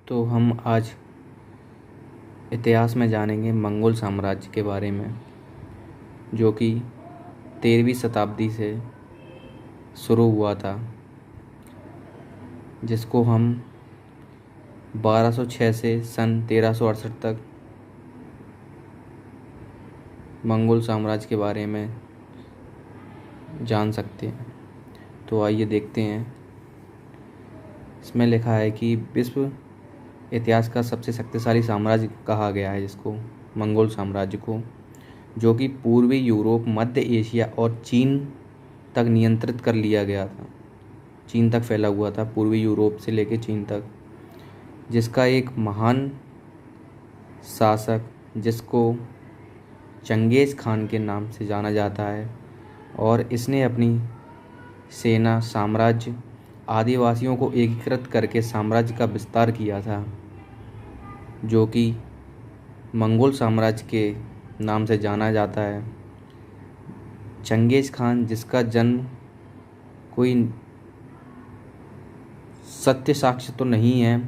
तो हम आज इतिहास में जानेंगे मंगोल साम्राज्य के बारे में, जो कि 13वीं शताब्दी से शुरू हुआ था, जिसको हम 1206 से सन 1368 तक मंगोल साम्राज्य के बारे में जान सकते हैं। तो आइए देखते हैं। इसमें लिखा है कि विश्व इतिहास का सबसे शक्तिशाली साम्राज्य कहा गया है जिसको मंगोल साम्राज्य को, जो कि पूर्वी यूरोप, मध्य एशिया और चीन तक नियंत्रित कर लिया गया था। चीन तक फैला हुआ था, पूर्वी यूरोप से लेकर चीन तक, जिसका एक महान शासक जिसको चंगेज़ खान के नाम से जाना जाता है, और इसने अपनी सेना, साम्राज्य, आदिवासियों को एकीकृत करके साम्राज्य का विस्तार किया था, जो कि मंगोल साम्राज्य के नाम से जाना जाता है। चंगेज़ खान, जिसका जन्म कोई सत्य साक्ष्य तो नहीं है,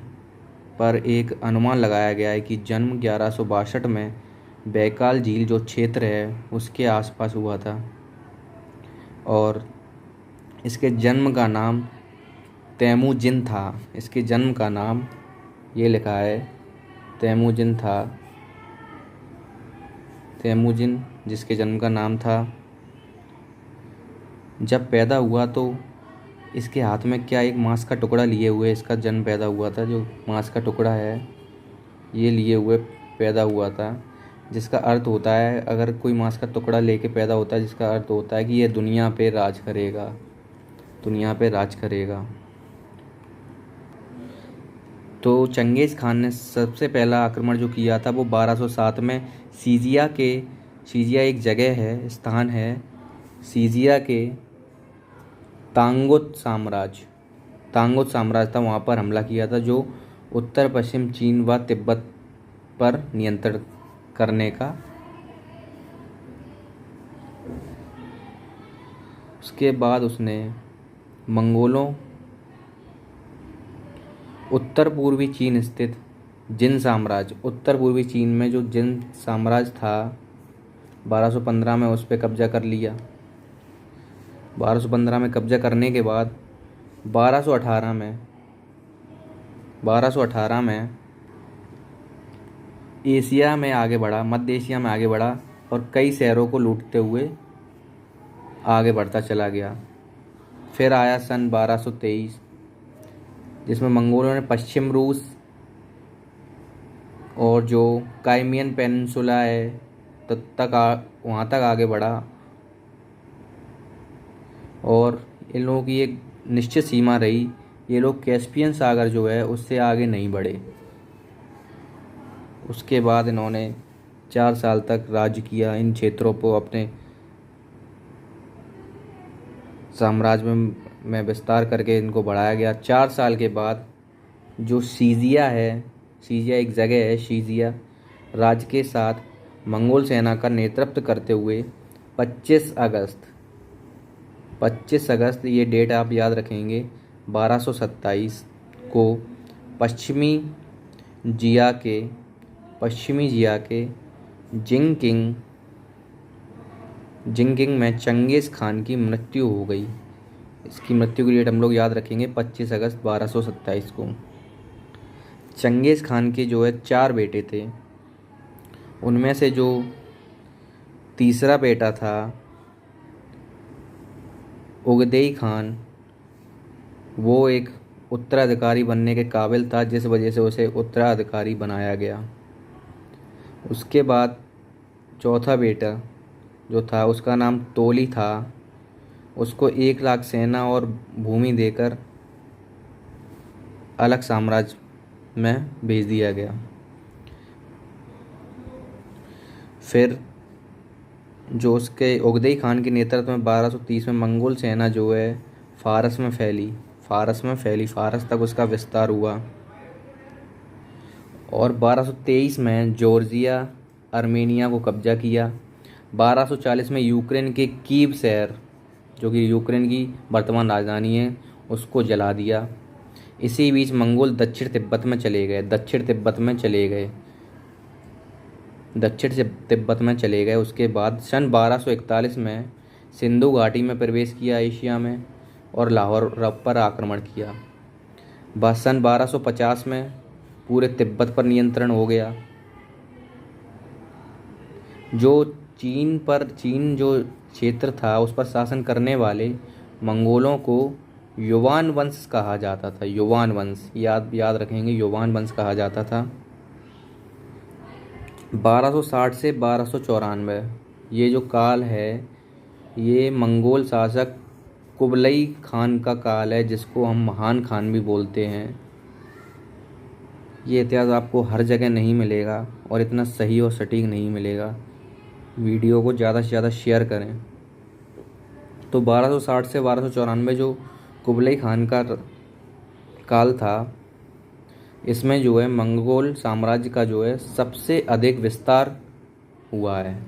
पर एक अनुमान लगाया गया है कि जन्म 1162 में बैकाल झील जो क्षेत्र है उसके आसपास हुआ था, और इसके जन्म का नाम तैमूजिन था। इसके जन्म का नाम ये लिखा है तैमूजिन था। तैमूजिन जिसके जन्म का नाम था। जब पैदा हुआ तो इसके हाथ में क्या एक मांस का टुकड़ा लिए हुए इसका जन्म पैदा हुआ था। जो मांस का टुकड़ा है ये लिए हुए पैदा हुआ था, जिसका अर्थ होता है, अगर कोई मांस का टुकड़ा लेके पैदा होता है जिसका अर्थ होता है कि ये दुनिया पे राज करेगा, दुनिया पे राज करेगा। तो चंगेज़ खान ने सबसे पहला आक्रमण जो किया था वो 1207 में सीजिया एक जगह है, स्थान है, सीजिया के तांगुत साम्राज्य था, वहाँ पर हमला किया था, जो उत्तर पश्चिम चीन व तिब्बत पर नियंत्रण करने का। उसके बाद उसने मंगोलों उत्तर पूर्वी चीन स्थित उत्तर पूर्वी चीन में जो जिन साम्राज्य था 1215 में उस पर कब्जा कर लिया। 1215 में कब्जा करने के बाद 1218 में एशिया में आगे बढ़ा, मध्य एशिया में आगे बढ़ा, और कई शहरों को लूटते हुए आगे बढ़ता चला गया। फिर आया सन 1223, जिसमें मंगोलों ने पश्चिम रूस और जो क्राइमियन पेनिनसुला है वहाँ तक आगे बढ़ा, और इन लोगों की एक निश्चित सीमा रही। ये लोग कैस्पियन सागर जो है उससे आगे नहीं बढ़े। उसके बाद इन्होंने 4 साल तक राज्य किया। इन क्षेत्रों को अपने साम्राज्य में विस्तार करके इनको बढ़ाया गया। 4 साल के बाद जो सीजिया एक जगह है, सीजिया राज्य के साथ मंगोल सेना का नेतृत्व करते हुए 25 अगस्त, ये डेट आप याद रखेंगे, 1227 को पश्चिमी जिया के जिंगकिंग में चंगेज़ खान की मृत्यु हो गई। इसकी मृत्यु की डेट हम लोग याद रखेंगे 25 अगस्त 1227 को। चंगेज़ खान के जो है 4 बेटे थे। उनमें से जो तीसरा बेटा था उगदेई खान, वो एक उत्तराधिकारी बनने के काबिल था, जिस वजह से उसे उत्तराधिकारी बनाया गया। उसके बाद चौथा बेटा जो था उसका नाम तोली था। उसको 1 लाख सेना और भूमि देकर अलग साम्राज्य में भेज दिया गया। फिर जो उसके उगदेई खान के नेतृत्व में 1230 में मंगोल सेना जो है फारस में फैली, फारस तक उसका विस्तार हुआ, और 1223 में जॉर्जिया, आर्मेनिया को कब्जा किया। 1240 में यूक्रेन के कीव शहर, जो कि यूक्रेन की वर्तमान राजधानी है, उसको जला दिया। इसी बीच मंगोल दक्षिण तिब्बत में चले गए, दक्षिण तिब्बत में चले गए, दक्षिण से तिब्बत में चले गए। उसके बाद सन 1241 में सिंधु घाटी में प्रवेश किया एशिया में और लाहौर पर आक्रमण किया। बाद सन 1250 में पूरे तिब्बत पर नियंत्रण हो गया। जो चीन जो क्षेत्र था उस पर शासन करने वाले मंगोलों को युवान वंश कहा जाता था। युवान वंश याद याद रखेंगे, युवान वंश कहा जाता था। 1260 से 1294 ये जो काल है ये मंगोल शासक कुबलई खान का काल है, जिसको हम महान खान भी बोलते हैं। ये इतिहास आपको हर जगह नहीं मिलेगा और इतना सही और सटीक नहीं मिलेगा। वीडियो को ज़्यादा से ज़्यादा शेयर करें। तो 1260 से 1294 जो कुबलई खान का काल था, इसमें जो है मंगोल साम्राज्य का जो है सबसे अधिक विस्तार हुआ है,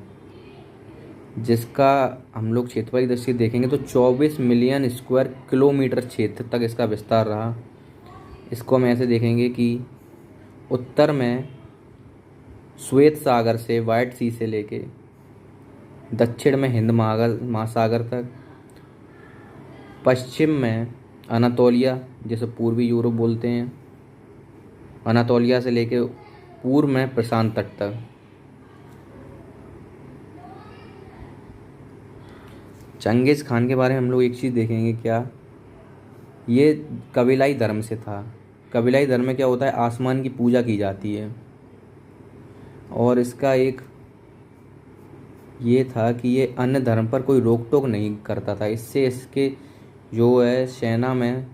जिसका हम लोग क्षेत्रफल की दृष्टि से देखेंगे तो 24 मिलियन स्क्वायर किलोमीटर क्षेत्र तक इसका विस्तार रहा। इसको हम ऐसे देखेंगे कि उत्तर में श्वेत सागर से, वाइट सी से लेके दक्षिण में हिंद महासागर तक, पश्चिम में अनातोलिया जिसे पूर्वी यूरोप बोलते हैं, अनातोलिया से लेके पूर्व में प्रशांत तट तक। चंगेज़ खान के बारे में हम लोग एक चीज़ देखेंगे, क्या ये कबीलाई धर्म से था। कबीलाई धर्म में क्या होता है, आसमान की पूजा की जाती है। और इसका एक ये था कि ये अन्य धर्म पर कोई रोक टोक नहीं करता था। इससे इसके जो है सेना में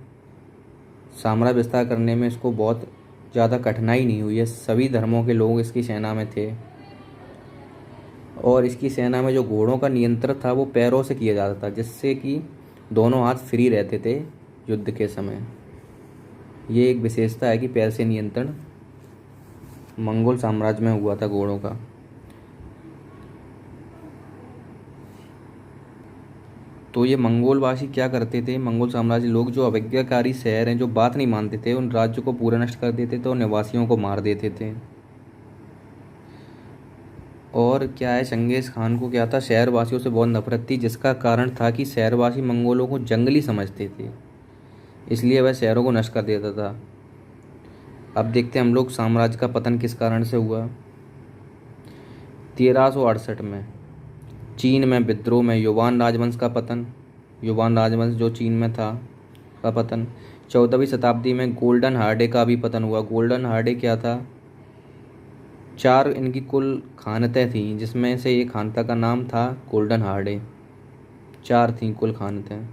साम्राज्य विस्तार करने में इसको बहुत ज़्यादा कठिनाई नहीं हुई है। सभी धर्मों के लोग इसकी सेना में थे और इसकी सेना में जो घोड़ों का नियंत्रण था वो पैरों से किया जाता था, जिससे कि दोनों हाथ फ्री रहते थे युद्ध के समय। ये एक विशेषता है कि पैर से नियंत्रण मंगोल साम्राज्य में हुआ था घोड़ों का। तो ये मंगोलवासी क्या करते थे, मंगोल साम्राज्य लोग जो अवज्ञाकारी शहर हैं, जो बात नहीं मानते थे, उन राज्यों को पूरा नष्ट कर देते थे और निवासियों को मार देते थे। और क्या है, चंगेज़ खान को क्या था, शहरवासियों से बहुत नफरत थी, जिसका कारण था कि शहरवासी मंगोलों को जंगली समझते थे, इसलिए वह शहरों को नष्ट कर देता था। अब देखते हैं हम लोग साम्राज्य का पतन किस कारण से हुआ। 1368 में चीन में विद्रोह में युवान राजवंश का पतन, युवान राजवंश जो चीन में था का पतन। 14वीं शताब्दी में गोल्डन हार्डे का भी पतन हुआ। गोल्डन हार्डे क्या था, 4 इनकी कुल खानतें थीं, जिसमें से एक खानता का नाम था गोल्डन हार्डे। 4 थीं कुल खानतें।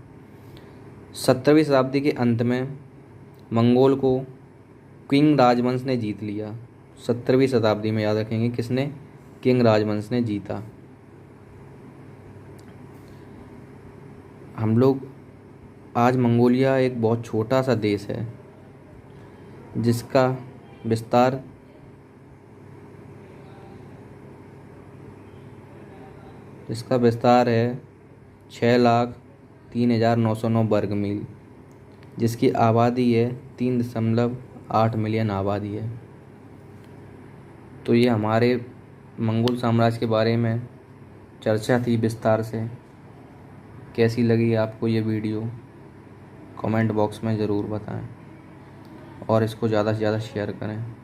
17वीं शताब्दी के अंत में मंगोल को किंग राजवंश ने जीत लिया। 17वीं शताब्दी में याद रखेंगे किसने, किंग राजवंश ने जीता। हम लोग आज मंगोलिया एक बहुत छोटा सा देश है, जिसका विस्तार है 6,03,909 वर्ग मील, जिसकी आबादी है 3.8 मिलियन आबादी है। तो ये हमारे मंगोल साम्राज्य के बारे में चर्चा थी विस्तार से। कैसी लगी आपको ये वीडियो कमेंट बॉक्स में ज़रूर बताएं और इसको ज़्यादा से ज़्यादा शेयर करें।